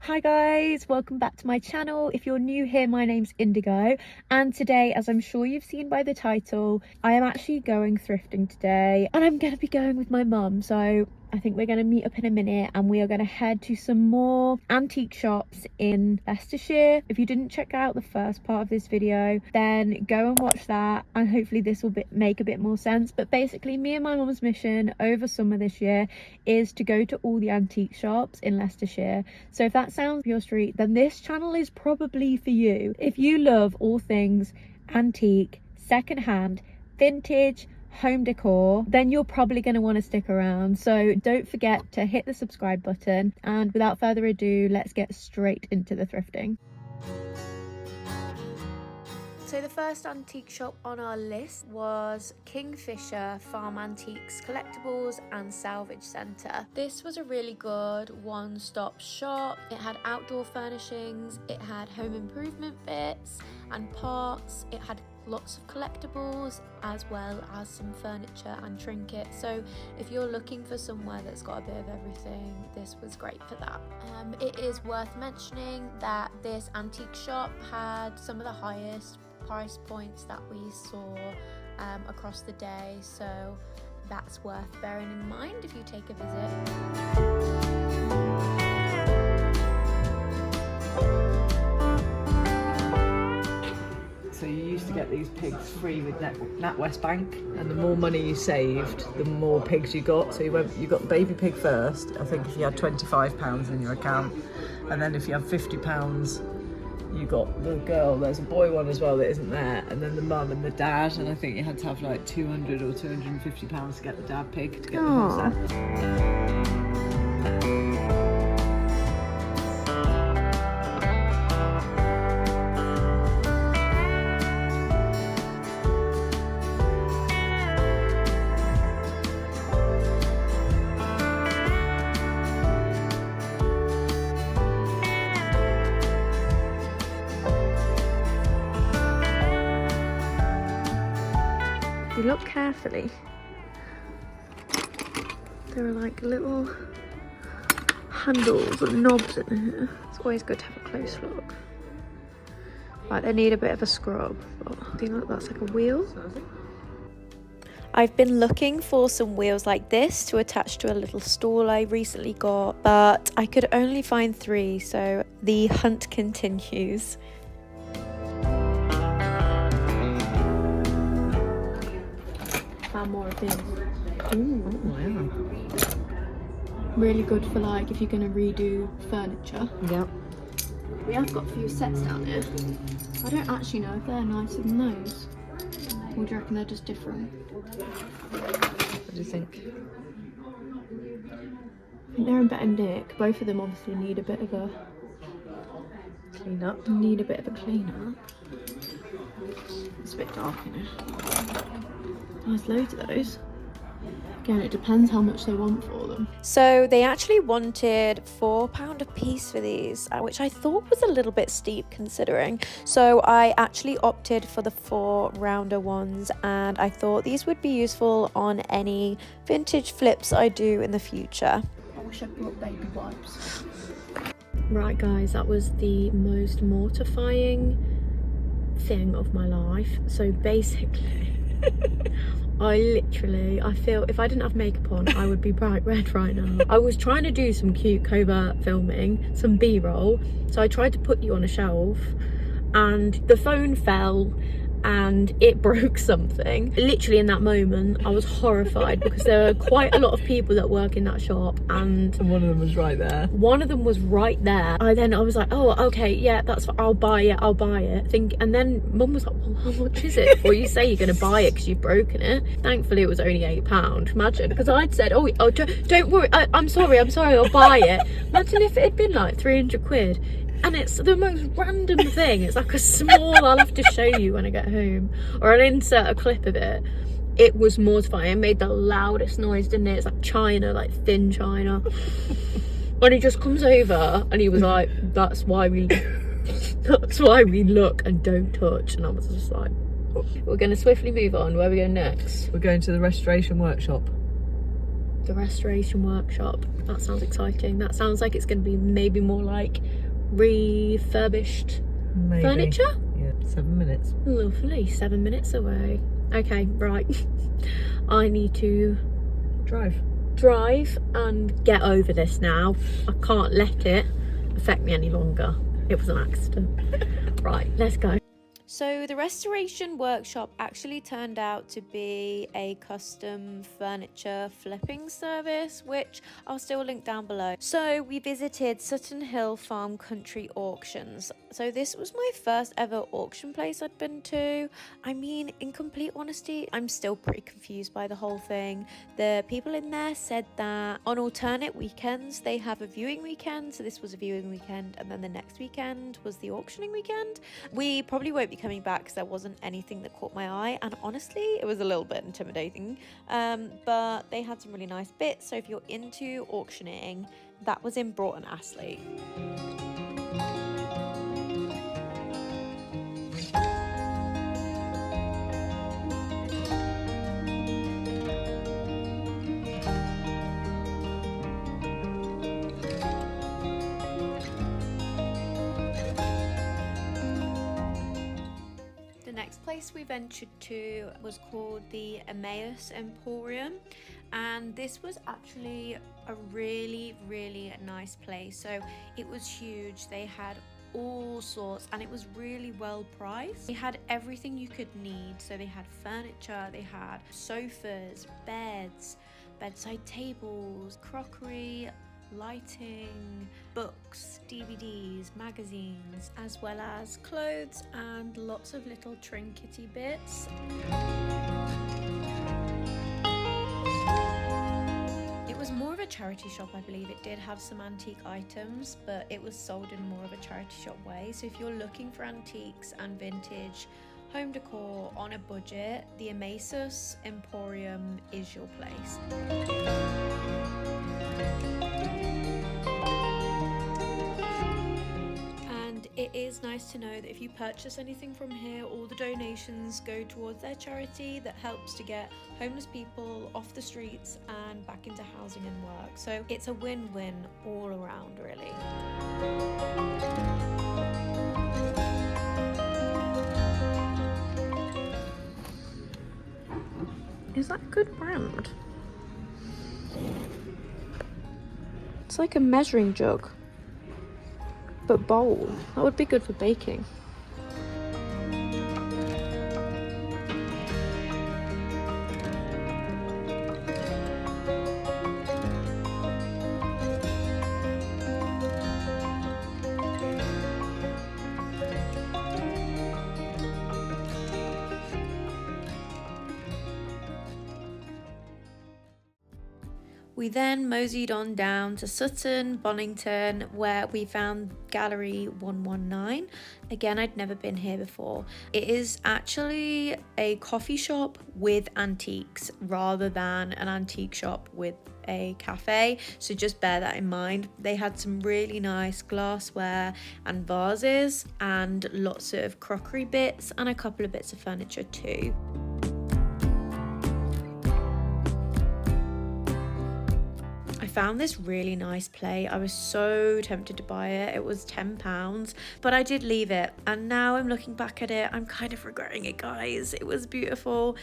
Hi guys, welcome back to my channel. If you're new here, my name's Indigo, and today, as I'm sure you've seen by the title, I am actually going thrifting today, and I'm going to be going with my mum. So I think we're going to meet up in a minute and we are going to head to some more antique shops in Leicestershire. If you didn't check out the first part of this video, then go and watch that, and hopefully this will make a bit more sense. But basically, me and my mum's mission over summer this year is to go to all the antique shops in Leicestershire. So if that sounds up your street, then this channel is probably for you. If you love all things antique, secondhand, vintage, home decor, then you're probably going to want to stick around. So don't forget to hit the subscribe button, and without further ado, let's get straight into the thrifting. So the first antique shop on our list was Kingfisher Farm Antiques Collectibles and Salvage Centre. This was a really good one-stop shop. It had outdoor furnishings, it had home improvement bits and parts, it had lots of collectibles as well as some furniture and trinkets. So if you're looking for somewhere that's got a bit of everything, this was great for that. It is worth mentioning that this antique shop had some of the highest price points that we saw across the day, so that's worth bearing in mind if you take a visit. So you used to get these pigs free with NatWest Bank, and the more money you saved, the more pigs you got. So you got the baby pig first, I think, if you had £25 in your account, and then if you have £50, you got the girl. There's a boy one as well that isn't there, and then the mum and the dad, and I think you had to have like £200 or £250 to get the dad pig to get the whole set. You look carefully. There are like little handles and knobs in here. It's always good to have a close look. Right, they need a bit of a scrub, but I think like that's like a wheel. I've been looking for some wheels like this to attach to a little stool I recently got, but I could only find 3, so the hunt continues. Found more of these. Ooh, wow. Really good for like if you're going to redo furniture. Yep. We have got a few sets down here. I don't actually know if they're nicer than those. Or do you reckon they're just different? What do you think? I think they're in better nick. Both of them obviously need a bit of a Clean up. clean up. It's a bit dark in here. There's loads of those. Again, it depends how much they want for them. So they actually wanted £4 a piece for these, which I thought was a little bit steep considering. So I actually opted for the 4 rounder ones, and I thought these would be useful on any vintage flips I do in the future. I wish I brought baby wipes. Right guys, that was the most mortifying thing of my life. So basically I feel if I didn't have makeup on, I would be bright red right now. I was trying to do some cute covert filming, some b-roll, so I tried to put you on a shelf and the phone fell and it broke something. Literally in that moment I was horrified because there are quite a lot of people that work in that shop, and one of them was right there. I was like, oh okay, yeah, that's I'll buy it. And then mum was like, well, how much is it? Or you say you're gonna buy it because you've broken it. Thankfully it was only £8. Imagine, because I'd said, oh don't worry, I'm sorry, I'll buy it. Imagine if it had been like 300 quid. And it's the most random thing. It's like a small, I'll have to show you when I get home, or I'll insert a clip of it. It was mortifying. It made the loudest noise, didn't it? It's like china, like thin china. When he just comes over and he was like, that's why we look and don't touch. And I was just like, We're going to swiftly move on. Where are we going next? We're going to the restoration workshop. The restoration workshop. That sounds exciting. That sounds like it's going to be maybe more like refurbished furniture. Yeah, 7 minutes. Lovely, 7 minutes away. Okay, right. I need to drive and get over this now. I can't let it affect me any longer. It was an accident. Right, let's go. So the restoration workshop actually turned out to be a custom furniture flipping service, which I'll still link down below. So we visited Sutton Hill Farm Country Auctions. So this was my first ever auction place I'd been to. I mean, in complete honesty, I'm still pretty confused by the whole thing. The people in there said that on alternate weekends, they have a viewing weekend. So this was a viewing weekend, and then the next weekend was the auctioning weekend. We probably won't be coming back because there wasn't anything that caught my eye, and honestly it was a little bit intimidating, but they had some really nice bits. So if you're into auctioning, that was in Broughton Astley. Next place we ventured to was called the Emmaus Emporium, and this was actually a really nice place. So it was huge. They had all sorts, and it was really well priced. They had everything you could need. So they had furniture, they had sofas, beds, bedside tables, crockery, lighting, books, DVDs, magazines, as well as clothes and lots of little trinkety bits. It was more of a charity shop, I believe. It did have some antique items, but it was sold in more of a charity shop way. So if you're looking for antiques and vintage home decor on a budget, the Emmaus Emporium is your place. It is nice to know that if you purchase anything from here, all the donations go towards their charity that helps to get homeless people off the streets and back into housing and work. So it's a win-win all around, really. Is that a good brand? It's like a measuring jug, but bowl. That would be good for baking. We then moseyed on down to Sutton, Bonington, where we found Gallery 119. Again, I'd never been here before. It is actually a coffee shop with antiques rather than an antique shop with a cafe, so just bear that in mind. They had some really nice glassware and vases and lots of crockery bits and a couple of bits of furniture too. I found this really nice plate. I was so tempted to buy it. It was £10, but I did leave it, and now I'm looking back at it, I'm kind of regretting it, guys. It was beautiful.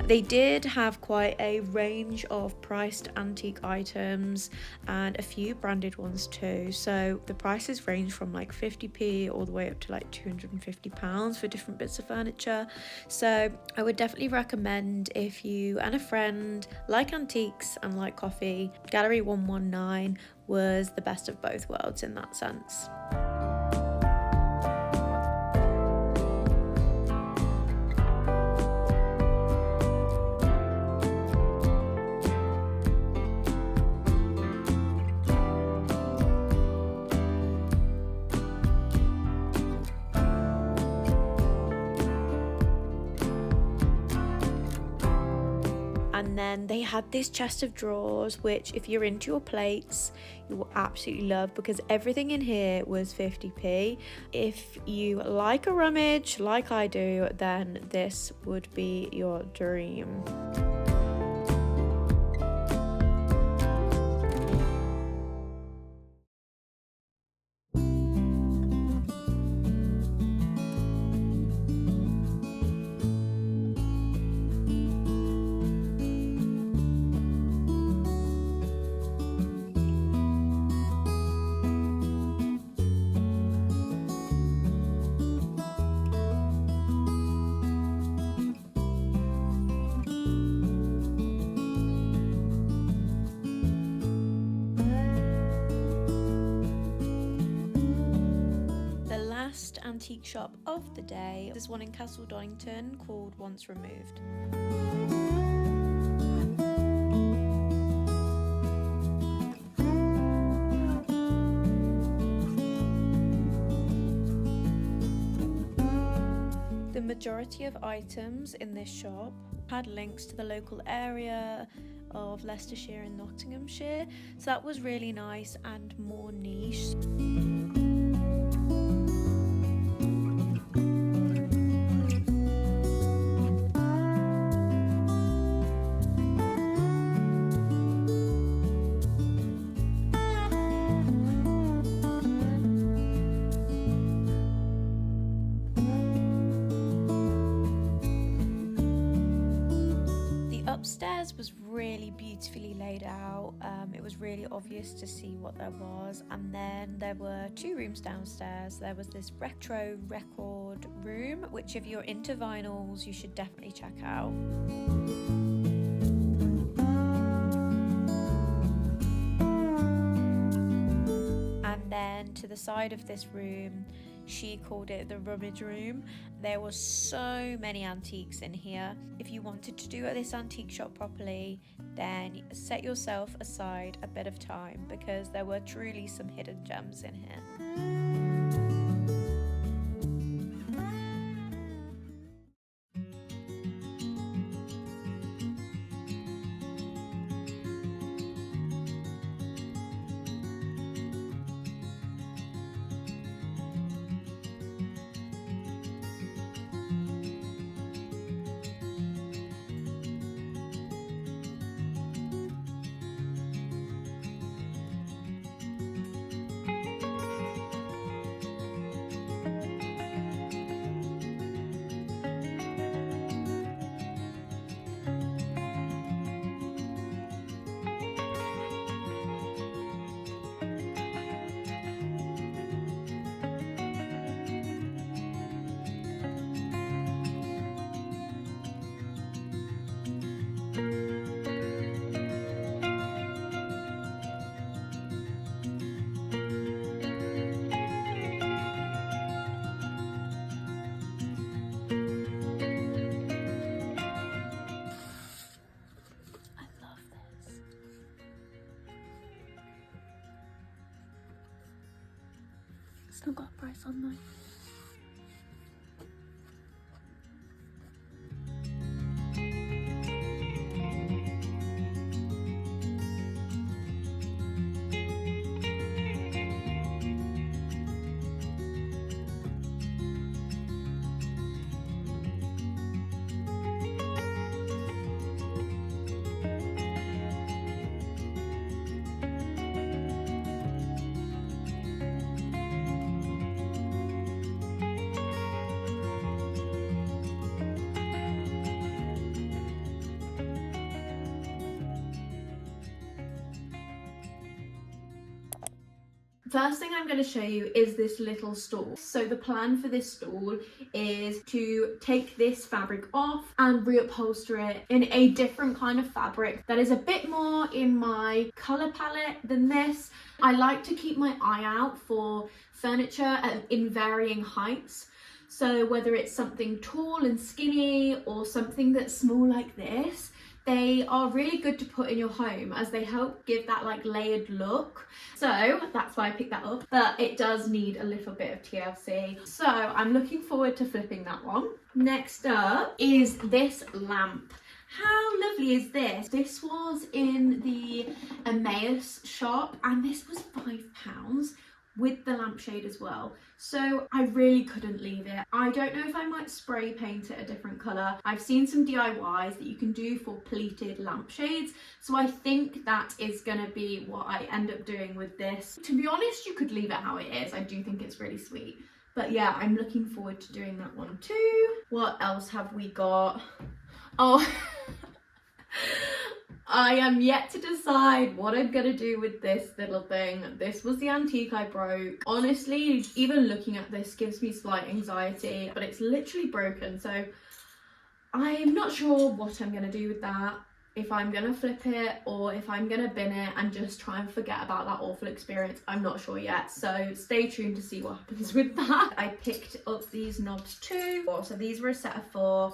They did have quite a range of priced antique items and a few branded ones too. So the prices range from like 50p all the way up to like £250 for different bits of furniture. So I would definitely recommend, if you and a friend like antiques and like coffee, Gallery 119 was the best of both worlds in that sense. And then they had this chest of drawers, which if you're into your plates, you will absolutely love, because everything in here was 50p. If you like a rummage like I do, then this would be your dream. Antique shop of the day. There's one in Castle Donington called Once Removed. The majority of items in this shop had links to the local area of Leicestershire and Nottinghamshire, so that was really nice and more niche. Upstairs was really beautifully laid out. It was really obvious to see what there was, and then there were 2 rooms downstairs. There was this retro record room, which if you're into vinyls you should definitely check out. And then to the side of this room, she called it the rummage room. There were so many antiques in here. If you wanted to do this antique shop properly, then set yourself aside a bit of time, because there were truly some hidden gems in here. Still got a price on though. First thing I'm going to show you is this little stall. So the plan for this stall is to take this fabric off and reupholster it in a different kind of fabric that is a bit more in my colour palette than this. I like to keep my eye out for furniture in varying heights. So whether it's something tall and skinny or something that's small like this, they are really good to put in your home as they help give that like layered look. So that's why I picked that up, but it does need a little bit of TLC. So I'm looking forward to flipping that one. Next up is this lamp. How lovely is this? This was in the Emmaus shop and this was £5 with the lampshade as well. So I really couldn't leave it. I don't know if I might spray paint it a different colour. I've seen some DIYs that you can do for pleated lampshades. So I think that is gonna be what I end up doing with this. To be honest, you could leave it how it is. I do think it's really sweet. But yeah, I'm looking forward to doing that one too. What else have we got? Oh, I am yet to decide what I'm gonna do with this little thing. This was the antique I broke. Honestly, even looking at this gives me slight anxiety, but it's literally broken. So I'm not sure what I'm gonna do with that. If I'm gonna flip it or if I'm gonna bin it and just try and forget about that awful experience, I'm not sure yet. So stay tuned to see what happens with that. I picked up these knobs too. So these were a set of 4.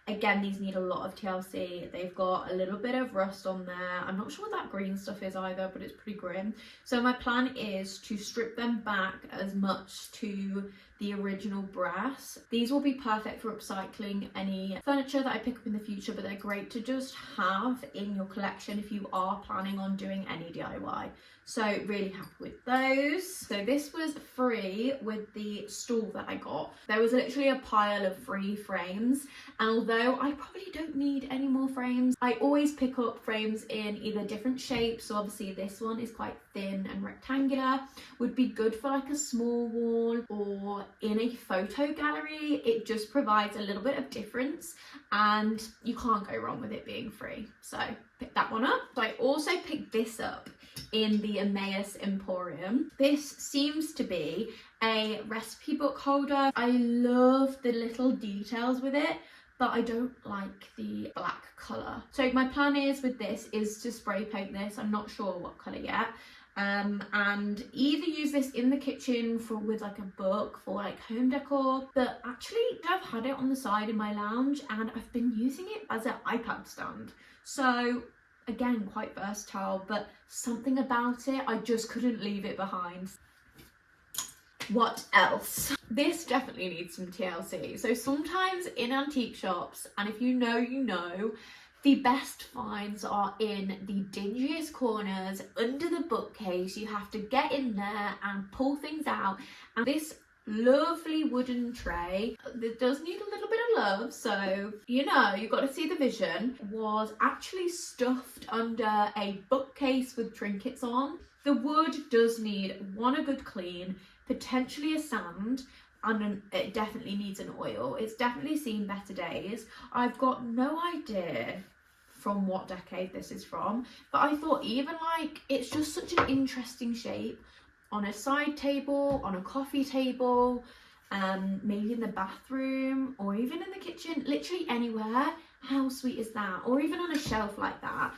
Again, these need a lot of TLC. They've got a little bit of rust on there. I'm not sure what that green stuff is either, but it's pretty grim. So my plan is to strip them back as much to the original brass. These will be perfect for upcycling any furniture that I pick up in the future, but they're great to just have in your collection if you are planning on doing any DIY. So really happy with those. So this was free with the stool that I got. There was literally a pile of free frames, and although I probably don't need any more frames, I always pick up frames in either different shapes. So obviously this one is quite thin and rectangular, would be good for like a small wall or in a photo gallery. It just provides a little bit of difference and you can't go wrong with it being free. So pick that one up. So I also picked this up in the Emmaus Emporium. This seems to be a recipe book holder. I love the little details with it, but I don't like the black colour. So my plan is with this is to spray paint this. I'm not sure what colour yet. And either use this in the kitchen with like a book for like home decor, but actually I've had it on the side in my lounge and I've been using it as an iPad stand. So again, quite versatile, but something about it, I just couldn't leave it behind. What else? This definitely needs some TLC. So sometimes in antique shops, and if you know, you know, the best finds are in the dingiest corners under the bookcase. You have to get in there and pull things out. And this lovely wooden tray that does need a little bit of love, so you know, you've got to see the vision, was actually stuffed under a bookcase with trinkets on. The wood does need a good clean, potentially a sand, and it definitely needs an oil. It's definitely seen better days. I've got no idea from what decade this is from, but I thought even like it's just such an interesting shape on a side table, on a coffee table, maybe in the bathroom or even in the kitchen, literally anywhere. How sweet is that? Or even on a shelf like that.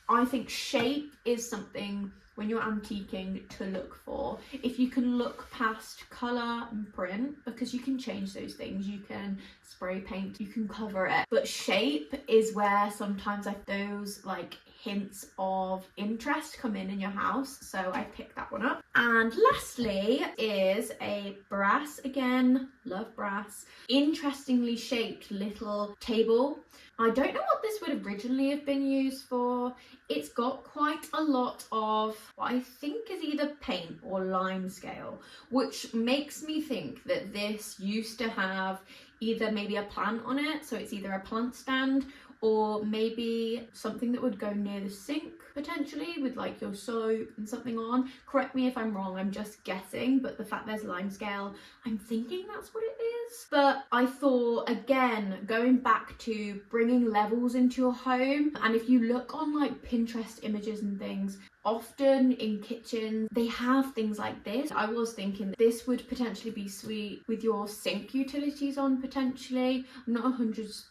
I think shape is something when you're antiquing to look for. If you can look past colour and print, because you can change those things, you can spray paint, you can cover it, but shape is where sometimes those like hints of interest come in your house. So I picked that one up. And lastly is a brass, again, love brass, interestingly shaped little table. I don't know what this would originally have been used for. It's got quite a lot of what I think is either paint or lime scale, which makes me think that this used to have either maybe a plant on it, so it's either a plant stand or maybe something that would go near the sink potentially with like your soap and something on. Correct me if I'm wrong, I'm just guessing, but the fact there's lime scale, I'm thinking that's what it is. But I thought, again, going back to bringing levels into your home, and if you look on like Pinterest images and things, often in kitchens they have things like this. I was thinking this would potentially be sweet with your sink utilities on potentially. I'm not 100%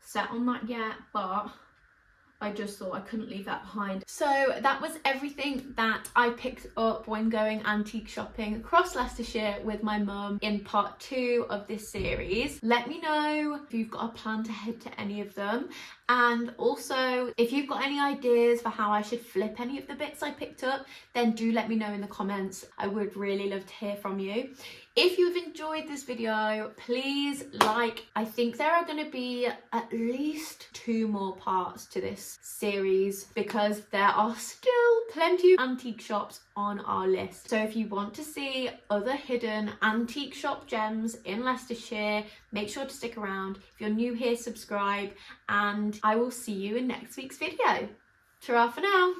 set on that yet, but I just thought I couldn't leave that behind. So that was everything that I picked up when going antique shopping across Leicestershire with my mum in part 2 of this series. Let me know if you've got a plan to head to any of them, And also, if you've got any ideas for how I should flip any of the bits I picked up, then do let me know in the comments. I would really love to hear from you. If you've enjoyed this video, please like. I think there are going to be at least 2 more parts to this series because there are still plenty of antique shops on our list. So if you want to see other hidden antique shop gems in Leicestershire, make sure to stick around. If you're new here, subscribe, and I will see you in next week's video. Ta-ra for now.